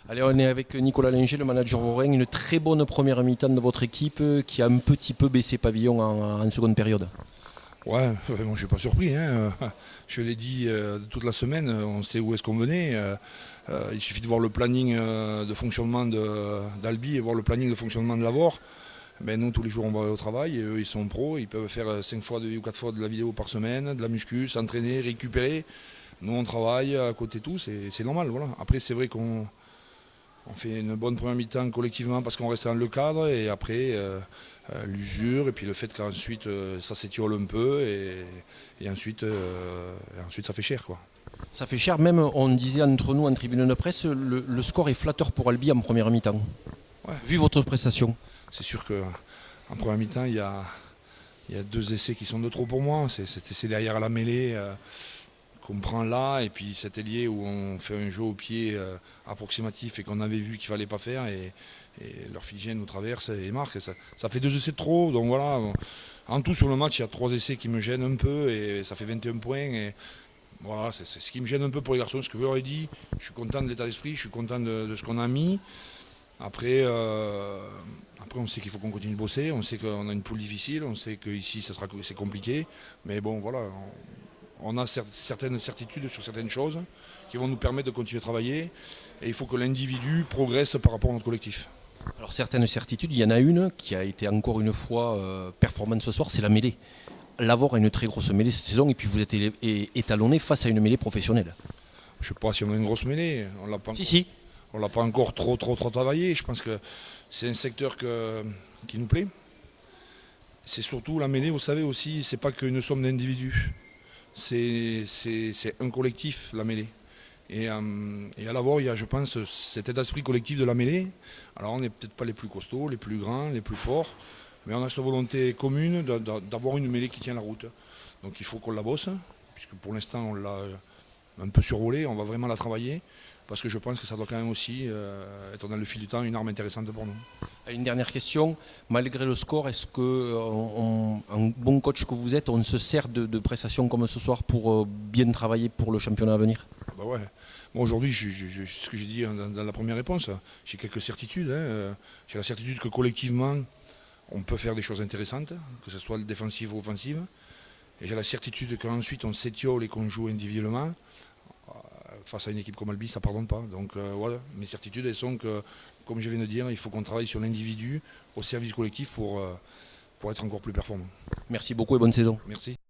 Allez, on est avec Nicolas Linger, le manager vaurin. Une très bonne première mi-temps de votre équipe qui a un petit peu baissé pavillon en seconde période. Ouais, moi je ne suis pas surpris, hein. Je l'ai dit toute la semaine, on sait où est-ce qu'on venait. Il suffit de voir le planning de fonctionnement d'Albi et voir le planning de fonctionnement de Lavore. Ben, nous, tous les jours, on va au travail et eux, ils sont pros. Ils peuvent faire 5 fois ou 4 fois de la vidéo par semaine, de la muscu, s'entraîner, récupérer. Nous, on travaille à côté de tout, c'est normal. Voilà. Après, c'est vrai qu'on fait une bonne première mi-temps collectivement parce qu'on reste dans le cadre et après l'usure et puis le fait qu'ensuite ça s'étiole un peu et ensuite ça fait cher, quoi. Ça fait cher, même on disait entre nous en tribune de presse, le score est flatteur pour Albi en première mi-temps, Ouais. vu votre prestation. C'est sûr qu'en première mi-temps, il y a 2 essais qui sont de trop pour moi. C'est cet essai derrière à la mêlée qu'on prend là, et puis cet ailier où on fait un jeu au pied approximatif et qu'on avait vu qu'il ne fallait pas faire, et leur Fidjien nous traverse et marque. Ça fait 2 essais de trop, donc voilà. En tout sur le match, il y a 3 essais qui me gênent un peu, et ça fait 21 points. Et voilà, c'est ce qui me gêne un peu pour les garçons, ce que je leur ai dit. Je suis content de l'état d'esprit, je suis content de ce qu'on a mis. Après, on sait qu'il faut qu'on continue de bosser, on sait qu'on a une poule difficile, on sait qu'ici c'est compliqué, mais bon voilà, on a certaines certitudes sur certaines choses qui vont nous permettre de continuer à travailler, et il faut que l'individu progresse par rapport à notre collectif. Alors certaines certitudes, il y en a une qui a été encore une fois performante ce soir, c'est la mêlée. Lavore a une très grosse mêlée cette saison et puis vous êtes étalonné face à une mêlée professionnelle. Je ne sais pas si on a une grosse mêlée, on l'a pas. Si. On ne l'a pas encore trop travaillé. Je pense que c'est un secteur qui nous plaît. C'est surtout la mêlée, vous savez aussi, c'est pas qu'une somme d'individus. C'est un collectif, la mêlée. Et à Lavore, il y a, je pense, cet état d'esprit collectif de la mêlée. Alors on n'est peut-être pas les plus costauds, les plus grands, les plus forts, mais on a cette volonté commune d'avoir une mêlée qui tient la route. Donc il faut qu'on la bosse, puisque pour l'instant on l'a un peu survolée, on va vraiment la travailler. Parce que je pense que ça doit quand même aussi être dans le fil du temps une arme intéressante pour nous. Une dernière question, malgré le score, est-ce que un bon coach que vous êtes, on se sert de prestations comme ce soir pour bien travailler pour le championnat à venir? Bah ouais. Bon, aujourd'hui, ce que j'ai dit dans la première réponse, j'ai quelques certitudes. Hein. J'ai la certitude que collectivement, on peut faire des choses intéressantes, que ce soit défensive ou offensive. Et j'ai la certitude qu'ensuite on s'étiole et qu'on joue individuellement. Face à une équipe comme Albi, ça ne pardonne pas. Donc voilà, mes certitudes, elles sont que, comme je viens de dire, il faut qu'on travaille sur l'individu au service collectif pour être encore plus performant. Merci beaucoup et bonne saison. Merci.